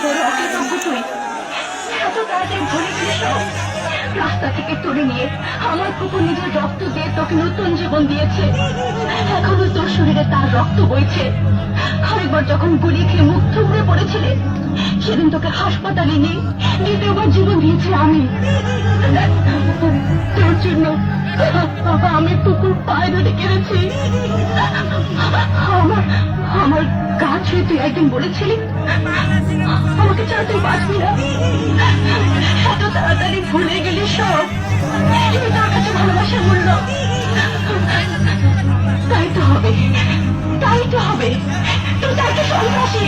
বড় অকৃতজ্ঞ তুই। এত তাড়াতাড়ি ভুলে গেলি সব। রাস্তা থেকে তুলে নিয়ে আমার কুকুর নিজের রক্ত দিয়ে তোকে নতুন জীবন দিয়েছে। এখনো তোর শরীরে তার রক্ত বইছে। আরেকবার যখন গুলি খেয়ে মুখ থুবড়ে পড়েছিলে, সেদিন তোকে হাসপাতালে নিয়ে দ্বিতীয়বার জীবন দিয়েছি আমি। তোর জন্য আমি কুকুর পায়ে ধরে কেড়েছি। আমার আমার গা ছুঁয়ে তুই একদিন বলেছিলি আমাকে ছাড়া তুই বাঁচবি না। এত তাড়াতাড়ি ভুলে গেলি সব। কিন্তু তার কাছে ভালোবাসার মূল্য। তাই তো হবে, তাই তো হবে। তুই তাই তো সন্ত্রাসী।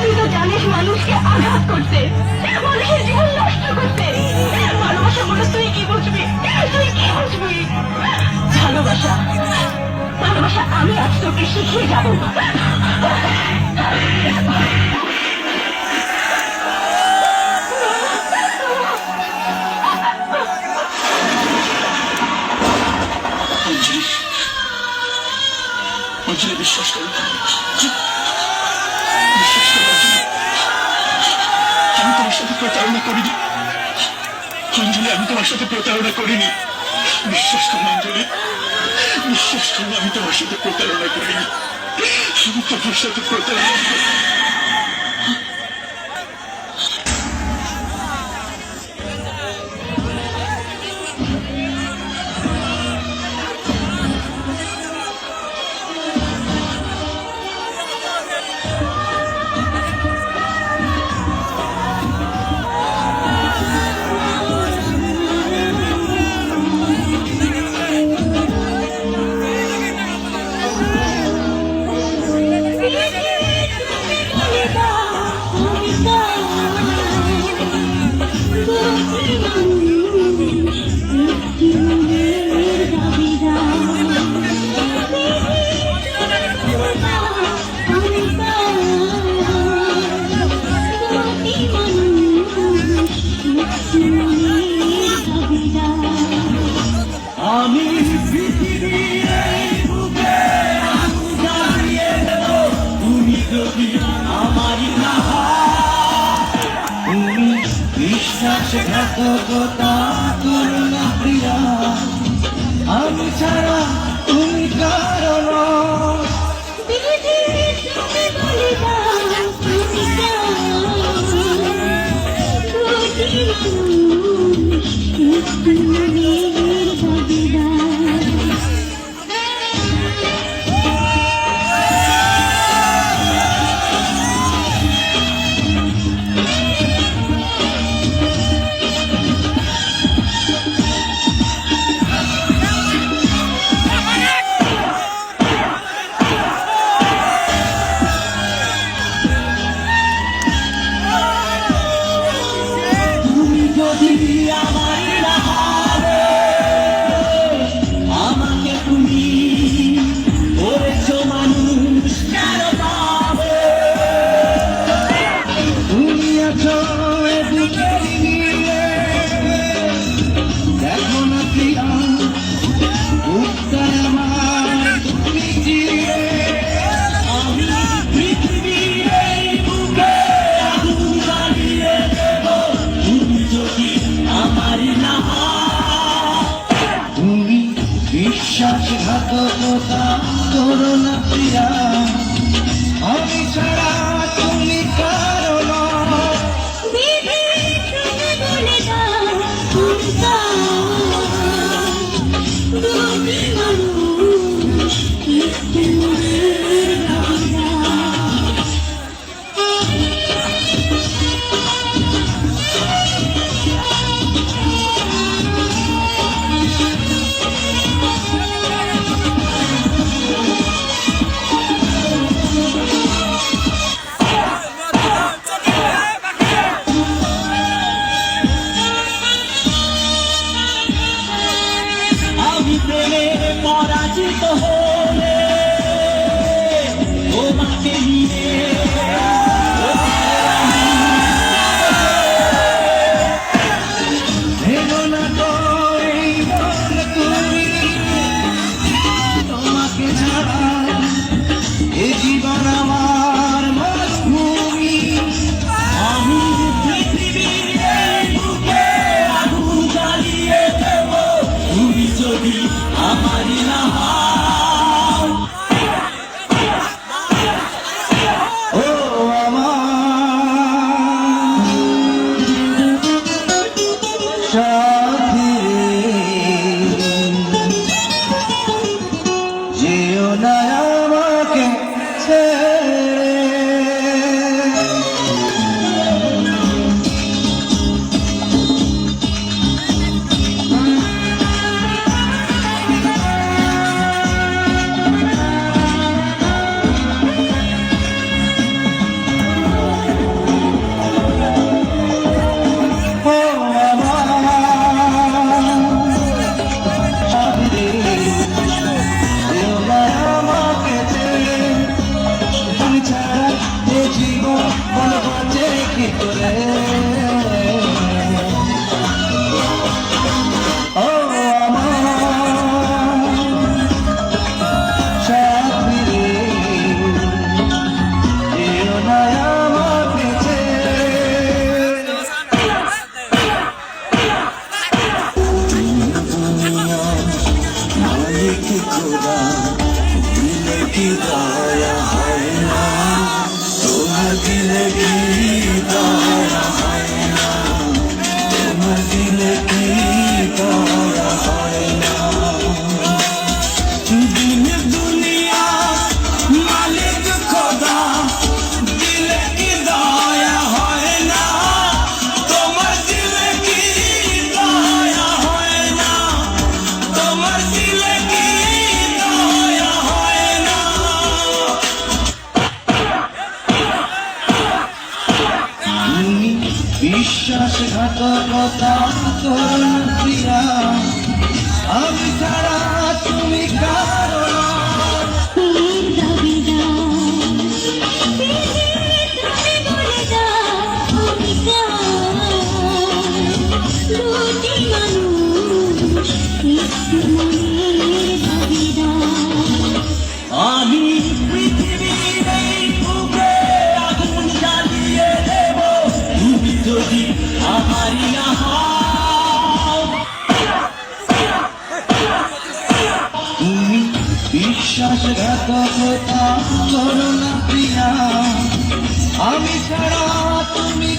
তুই তো জানিস মানুষকে আঘাত করতে, মানুষের জীবন নষ্ট করতে। ভালোবাসা বলে তুই কি বুঝবি? তুই কি বুঝবি? ভালোবাসা, ভালোবাসা আমি আজ তোকে শিখিয়ে যাবো। অঞ্জলি, বিশ্বাস করো, বিশ্বাস করো অঞ্জলি, আমি তোমার সাথে প্রতারণা করিনি। অঞ্জলি, আমি তোমার সাথে প্রতারণা করিনি। বিশ্বাস করো অঞ্জলি, বিশ্বাস করো, আমি তোমার সাথে প্রতারণা করিনি। আমি তোমার সাথে প্রতারণা করিনি। আমি তুমি যদি আমারই না তুমি বিশ্বাসঘাতকতা করো না প্রিয়া, আমি ছাড়া তুমি কারণ যদি আমারই না কি করে ও আমার সাথী রে এও না আমার পেছে মালিক খোদা দিলে কি দয়া হয় না তোমার দিলে কি দয়া হয় না তোমার দিলে কি দয়া হয় না দিন দুনিয়া মালিক খোদা দিলে কি দয়া হয় না তোমার দিলে কি দয়া হয় না তোমার দিলে কি দয়া হয় না তুমি বিশ্বাসঘাতকতা করো না প্রিয়া আমি ছাড়া তুমি কারো না আমি পৃথিবীর এই বুকে আগুন জ্বালিয়ে দেব তুমি যদি আমারই না হও তুমি বিশ্বাসঘাতকতা করো না প্রিয়া আমি ছাড়া তুমি